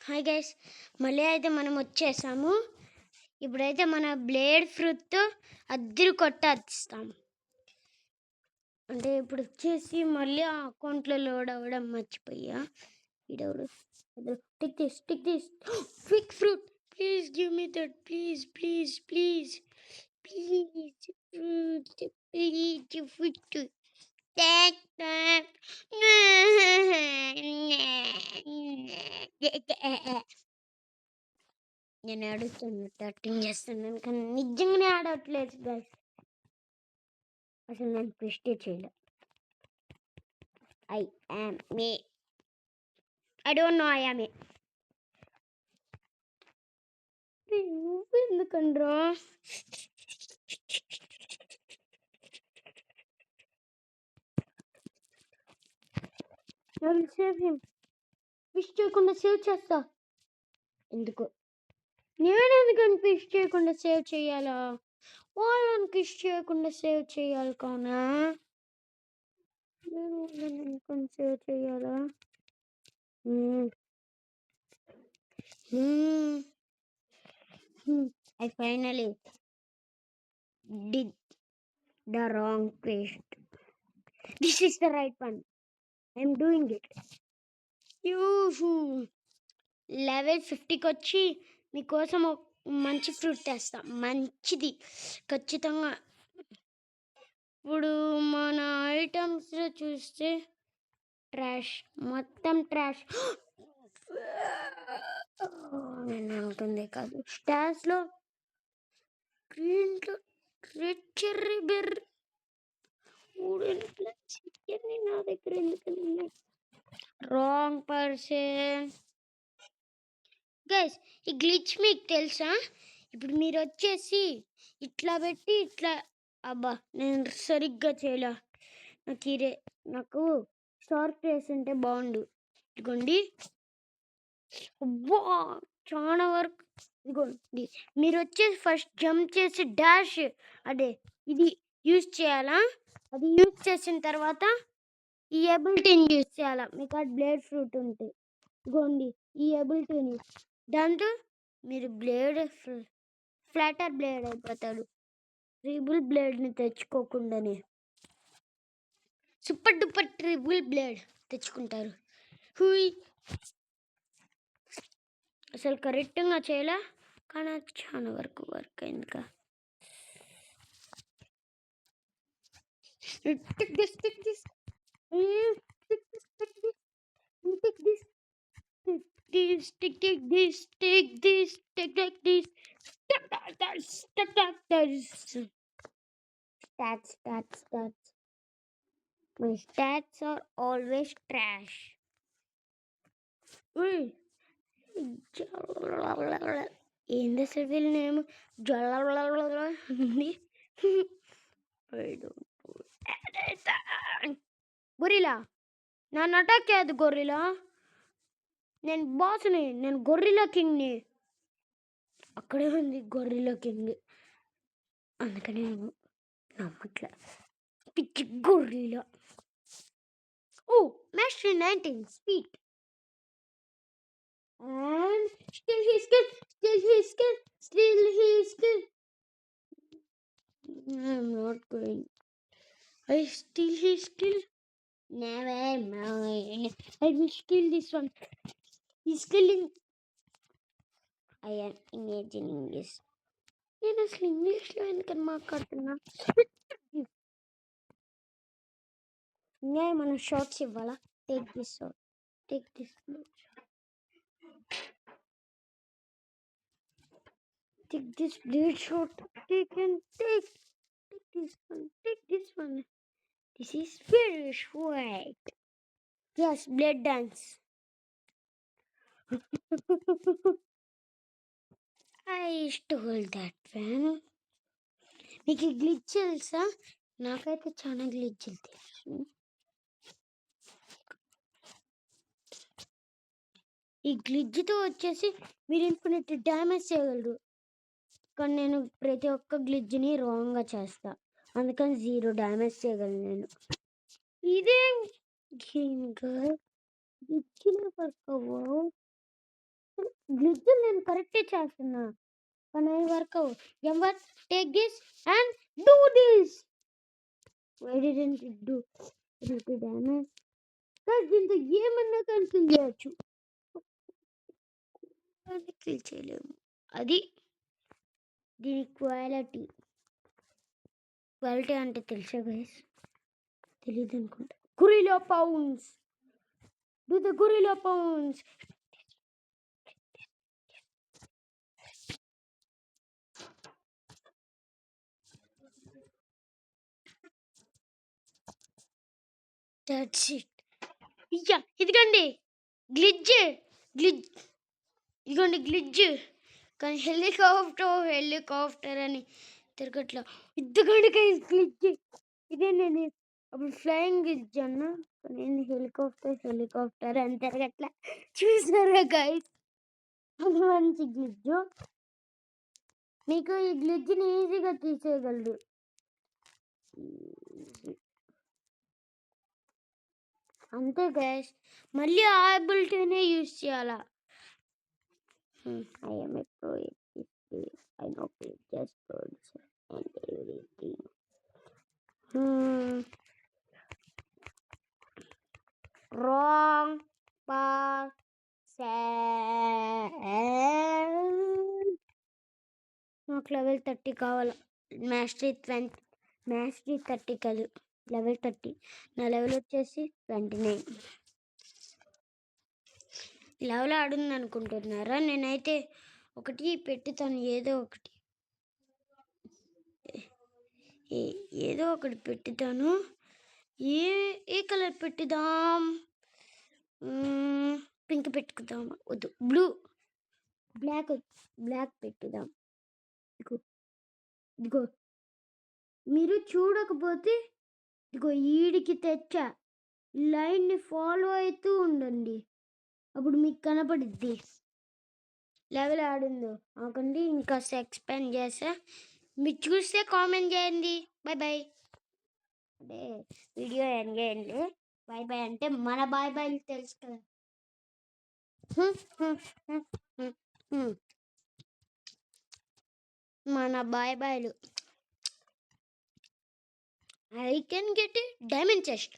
Hi guys, మళ్ళీ అయితే మనం వచ్చేసాము. ఇప్పుడైతే మన బ్లేడ్ ఫ్రూట్తో అద్దరు కొట్టేస్తాం. అంటే ఇప్పుడు వచ్చేసి మళ్ళీ ఆ అకౌంట్లో లోడ్ అవ్వడం మర్చిపోయా. ఇడవడు tick this quick fruit, please give me that, please please please please fruit, please fruit. నేను అడుగుతున్నట్టు యాక్టింగ్ చేస్తున్నాను కానీ నిజంగానే ఆడట్లేదు గైస్. అసలు నేను ట్విస్టే చేయలే. I am may, I don't know I am a. ఎందుకండ్రా సేవ్ హిమ్, విష్ చేయకుండా సేవ్ చేస్తా. ఎందుకు నేను ఎందుకని ఫిష్ చేయకుండా సేవ్ చేయాలా? వాళ్ళని ఫిష్ చేయకుండా సేవ్ చేయాలి కానా? నేను వాళ్ళని ఎందుకని సేవ్ చేయాలా? I finally did the wrong paste. This is the right one. I'm doing it. Level 50కి వచ్చి మీకోసం ఒక మంచి ఫ్రూట్ తెస్తా, మంచిది ఖచ్చితంగా. ఇప్పుడు మన ఐటమ్స్లో చూస్తే ట్రాష్, మొత్తం ట్రాష్. నేను అనుకుందే కాదు. స్టాష్లో గ్రీన్లో రెడ్ చెర్రీ బెర్రీ చికెన్ నా దగ్గర ఎందుకని? Wrong person. గైస్, ఈ గ్లిచ్ మీకు తెలుసా? ఇప్పుడు మీరు వచ్చేసి ఇట్లా పెట్టి ఇట్లా, అబ్బా నేను సరిగ్గా చేయలే. నాకు షార్ప్ ఫేస్ ఉంటే బాగుండు. ఇదిగోండి, అబ్బా చాలా వరకు. ఇదిగోండి, మీరు వచ్చేసి ఫస్ట్ జంప్ చేసి డాష్, అదే ఇది యూజ్ చేయాలా. అది యూజ్ చేసిన తర్వాత ఈ ఎబిలిటీని యూజ్ చేయాలా. మీకు ఆ బ్లేడ్ ఫ్రూట్ ఉంటే ఇదిగోండి ఈ ఎబిలిటీని, దాంతో మీరు బ్లేడ్ ఫ్లాటర్ బ్లేడ్ అయిపోతాడు. ట్రిబుల్ బ్లేడ్ని తెచ్చుకోకుండానే సూపర్ డూపర్ ట్రిబుల్ బ్లేడ్ తెచ్చుకుంటారు. హుయ్, అసలు కరెక్ట్గా చేయలే కానీ అది చాలా వరకు వర్క్ అయింది. Take this, take this, take this, take this, take this, take this, take this, take this, stats. My stats are always trash. ఏంది అసలు వీళ్ళ నేమ్? ఉంది. గొరిలా నన్ను అటాక్ చేయదు. గొర్రెలా నేను బాస్ని, నేను గొర్రెలా కింగ్ని. అక్కడే ఉంది గొర్రెలా కింగ్, అందుకని నేను నమ్మట్లే. పిచ్చి గొర్రెలా. ఓ master 19 speed and still he skill. I'm not going. I still he skill. Never mind. I will steal this one. He's killing. I am imagining this. నేను అసలు ఇంగ్లీష్లో ఎందుకని మాట్లాడుతున్నా? ఇంకా ఏమైనా షార్ట్స్ ఇవ్వాలా? Take this short, take this, take this blade shot, take this one, take this one. This is very sweet. Yes, blade dance. I stole that one. మీకు glitch తెలుసా? నాకైతే చాలా గ్లిచ్లు తెలుసు. ఈ గ్లిచ్తో వచ్చేసి మీరు ఇన్ఫినిట్ డ్యామేజ్ చేయగలరు, కానీ నేను ప్రతి ఒక్క గ్లిచ్ని రాంగ్గా చేస్తా, అందుకని 0 డ్యామేజ్ చేయగలను నేను. ఇదే గేమ్ గ్లిచ్లే వర్క్ అవ్వవు. గ్లిచ్ నేను కరెక్టే చేస్తున్నా కానీ work ever take this and do this why didn't it do it damage దీంతో ఏమన్నా కన్సిల్ చేయొచ్చు కిల్ చేయలేము అది దీని క్వాలిటీ అంటే తెలుసా గైస్ తెలియదు అనుకుంటా gorilla pounds do the gorilla pounds that's it yeah ఇదిగోండి గ్లిచ్ ఇదిగోండి గ్లిచ్ కానీ హెలికాప్టర్ అని తిరగట్లా ఇదిగోండి గైస్ గ్లిచ్ ఇదే నేను అప్పుడు ఫ్లయింగ్ గ్లిచ్ అన్నా నేను హెలికాప్టర్ అని తిరగట్లా చూసారా గైస్ అది మంచి గ్లిచ్ మీకు ఈ గ్లిచ్ని ఈజీగా తీసేయగలరు అంతే గైస్ మళ్ళీ ఆ అబిలిటీనే యూజ్ చేయాలా I am a pro at this game. I know just words and everything. Wrong person. నాకు లెవెల్ 30 కావాలి మాస్టరీ 30 కాదు లెవెల్ 30 నా లెవెల్ వచ్చేసి 29 లెవెల్ ఆడుంది అనుకుంటున్నారా నేనైతే ఒకటి పెట్టుతాను ఏదో ఒకటి పెట్టుతాను ఏ కలర్ పెట్టుదాం పింక్ పెట్టుకుందాం వద్దు బ్లాక్ పెట్టుదాం ఇదిగో మీరు చూడకపోతే ఇదిగో ఈడికి తెచ్చా లైన్ని ఫాలో అవుతూ ఉండండి అప్పుడు మీకు కనపడుద్ది లెవెల్ ఆడిందో ఆకండి ఇంకా ఎక్స్పాండ్ చేసా మీరు చూస్తే కామెంట్ చేయండి బాయ్ అంటే వీడియో ఎండ్ చేయండి బాయ్ అంటే మన బాయ్ తెలుసు కదా మన బాయ్లు I can get a diamond chest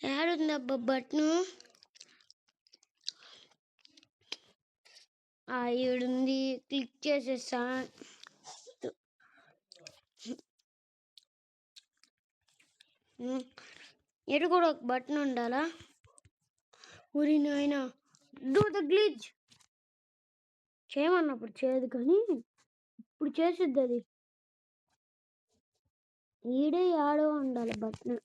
యాడుందబ్బా బటను ఈడుంది క్లిక్ చేసేసా ఎటు కూడా ఒక బటన్ ఉండాలా ఊరి నాయన డూ ద గ్లిచ్ చేయమన్నప్పుడు చేయదు కానీ ఇప్పుడు చేసిద్ది అది ఈడే ఆడో ఉండాలి బటన్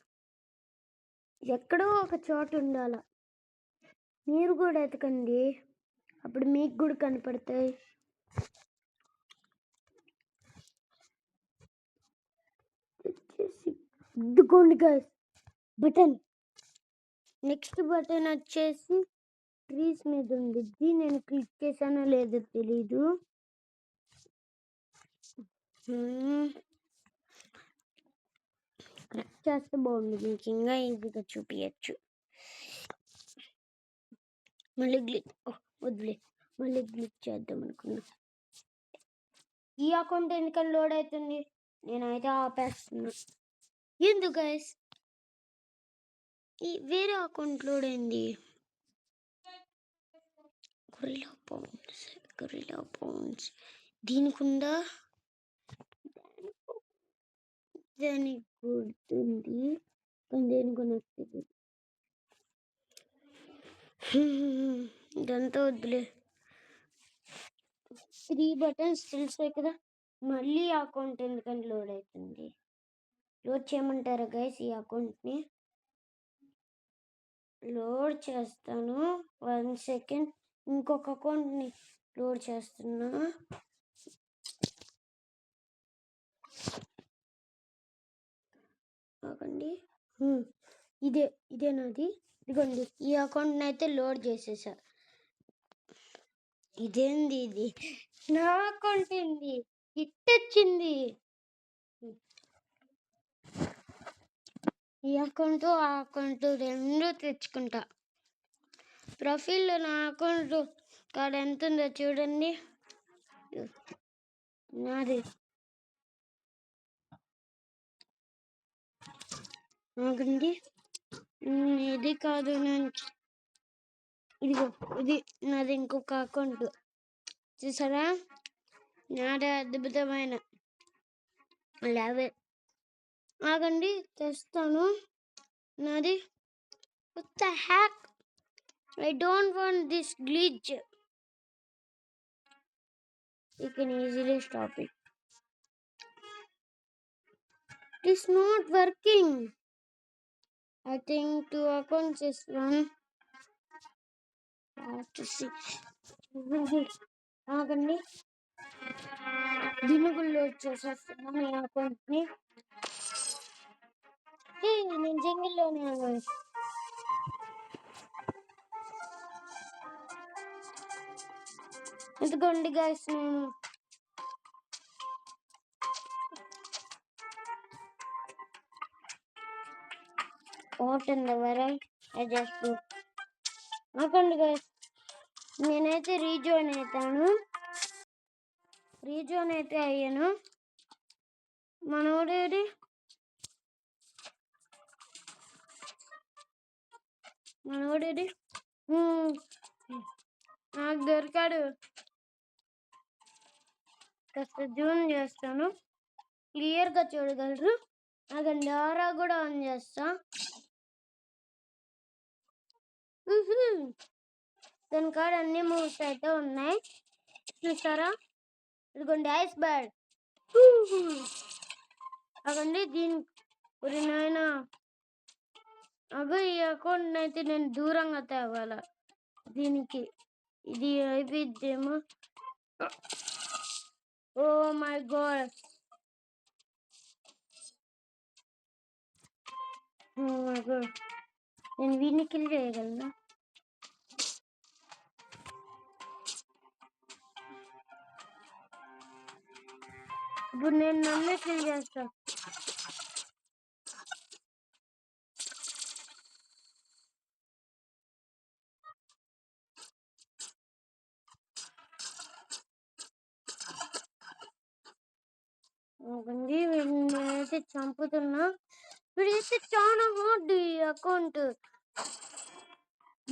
ఎక్కడో ఒక చోట ఉండాల మీరు కూడా ఎతకండి అప్పుడు మీకు కూడా కనపడతాయి ఇదిగోండి గైస్ బటన్ నెక్స్ట్ బటన్ వచ్చేసి ట్రీస్ మీద ఉంది నేను క్లిక్ చేశానో లేదో తెలీదు క్లిక్ చేస్తే బాగుంది మీకు ఇంకా ఈజీగా చూపించచ్చు మళ్ళీ వదిలే మళ్ళీ క్లిక్ చేద్దాం అనుకున్నా ఈ అకౌంట్ ఎందుకని లోడ్ అవుతుంది నేనైతే ఆపేస్తున్నా ఎందుకు గైస్ ఈ వేరే అకౌంట్ లోడ్ అయింది గొరిల్లా పౌండ్స్ దీనికి ఉందా దానికి గుర్తుంది కానీ దేనికి నాకు తెలియదు ఇదంతా వద్దులే 3 బటన్స్ తెలుసాయి కదా మళ్ళీ అకౌంట్ ఎందుకని లోడ్ అవుతుంది లోడ్ చేయమంటారా గైస్ ఈ అకౌంట్ని లోడ్ చేస్తాను 1 సెకండ్ ఇంకొక అకౌంట్ని లోడ్ చేస్తున్నా ఆగండి ఇదే నాది ఇదిగోండి ఈ అకౌంట్ని అయితే లోడ్ చేసేసా ఇదేంది ఇది నా అకౌంట్ ఏంది ఇట్టొచ్చింది ఈ అకౌంట్ ఆ అకౌంట్ రెండు తెచ్చుకుంటా. ప్రొఫైల్లో నా అకౌంట్ కార్డ్ ఎంత ఉందో చూడండి. నాది ఆగండి. ఇది కాదు, నేను ఇదిగో ఇది నాది ఇంకొక అకౌంట్ చూసారా. నాదే అద్భుతమైన లేవే. ఆగండి తెస్తాను నాది. What the heck? I don't want this glitch. You can easily stop it. It's not working. I think 2 accounts is one. I have to see. ఆగండి, దినుగుల్లో వచ్చేసేస్తున్నాను ఈ అకౌంట్ని. నేను జంగిల్లోనే ఉన్నాను. ఎందుకండి గైస్, నేను what in the world I just do. నాకండి guys, నేనైతే rejoin అయితే అయ్యాను. మనోడేది నాకు దొరికాడు. కాస్త జూమ్ చేస్తాను, క్లియర్గా చూడగలరు. నాకు డారా కూడా ఆన్ చేస్తా. దాని కాడ అన్ని మూవ్స్ అయితే ఉన్నాయి చూస్తారా. ఇదిగోండి ఐస్ బర్డ్. అదండి దీని నాయనా. అగో ఈ అకౌంట్ అయితే నేను దూరంగా తేవాల. దీనికి ఇది అయిపోయిద్దేమో. ఓ మై గాడ్, నేను వీడిని కిల్ చేయగలను. ఇప్పుడు నేను నన్నే కిల్ చేస్తా. వీడినైతే చంపుతున్నా. వీడైతే చాలా హార్డ్ ఈ అకౌంట్.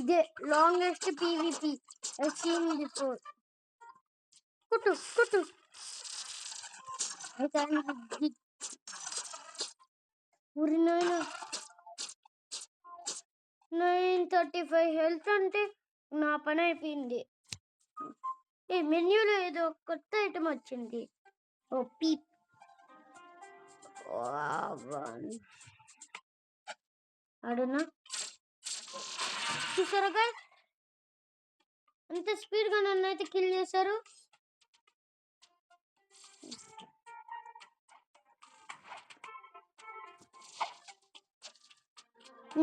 ఇదే longest PVP I seen before. కుట్టు ఊరి నాయన. 935 హెల్త్ అంటే నా పని అయిపోయింది. ఈ మెన్యూలో ఏదో కొత్త ఐటమ్ వచ్చింది. ఓ పీప్. అడున్నా చూసారా గైస్, అంత స్పీడ్గా నన్ను అయితే కిల్ చేశారు.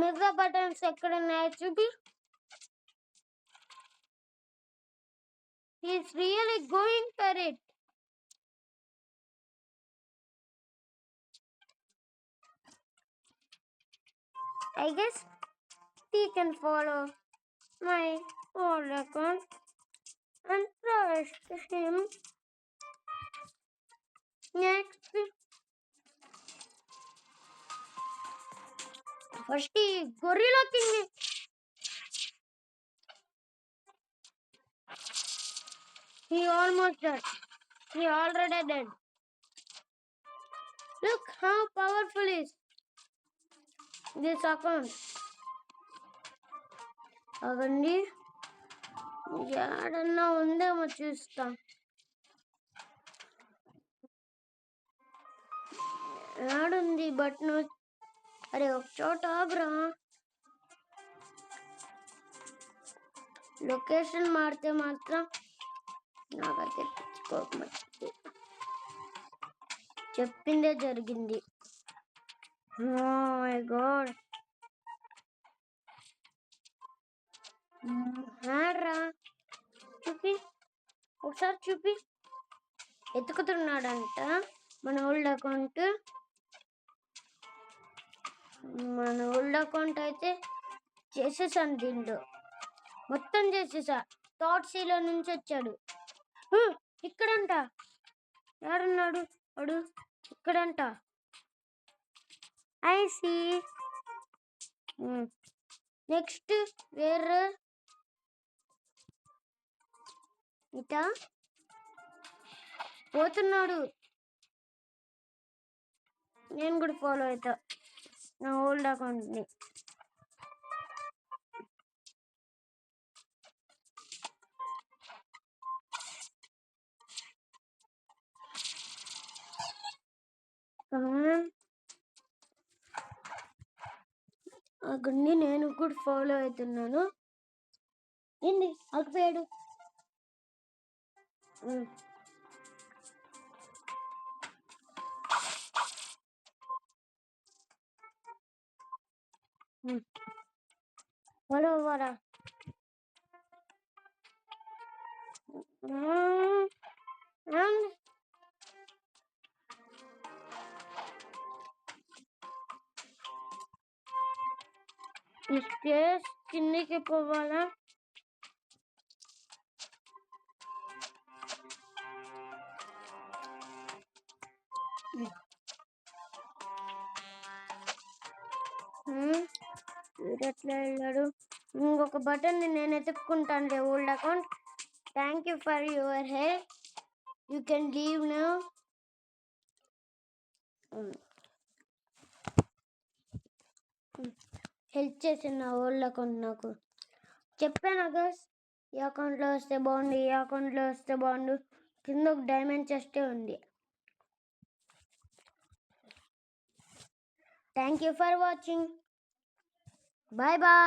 మిగతా బటన్స్ ఎక్కడ ఉన్నాయో చూపి. He's really going for it. I guess he can follow my old account and trust him. Next, first Gorilla King. He almost dead. He already dead. Look how powerful is this account. అవండి ఏడన్నా ఉందేమో చూస్తా. ఏడుంది but అరే ఒక చోట Agra. Location మారితే మాత్రం నాకైతే కోపం వచ్చింది. చెప్పిందే జరిగింది. ఓ మై గాడ్, రా చూపి, ఒకసారి చూపి. ఎత్తుకుతున్నాడంట మన ఓల్డ్ అకౌంట్. మన ఓల్డ్ అకౌంట్ అయితే చేసేసాను దీంట్లో. మొత్తం చేసేసా. థాట్సీలో నుంచి వచ్చాడు. ఇక్కడంట. ఎవరున్నాడు వాడు? ఇక్కడంట. ఐసీ. నెక్స్ట్ వేరే ఇట పోతున్నాడు. నేను కూడా ఫాలో అవుతా నా ఓల్డ్ అకౌంట్ని. అక్కడిని నేను కూడా ఫాలో అవుతున్నాను. ఏంది ఆగిపోయాడు? వరా స్టేజ్ కిందికి పోవాలా? ఎట్లా వెళ్ళాడు? ఇంకొక బటన్ నేను ఎత్తుక్కుంటాను old account. Thank you for your help. You can leave now. Help చేసిన ఓల్డ్ అకౌంట్ నాకు చెప్పాను గైస్, ఈ అకౌంట్లో వస్తే బాగుండు, ఈ అకౌంట్లో వస్తే బాగుండు. కింద ఒక డైమండ్ చెస్టే ఉంది. Thank you for watching. Bye bye.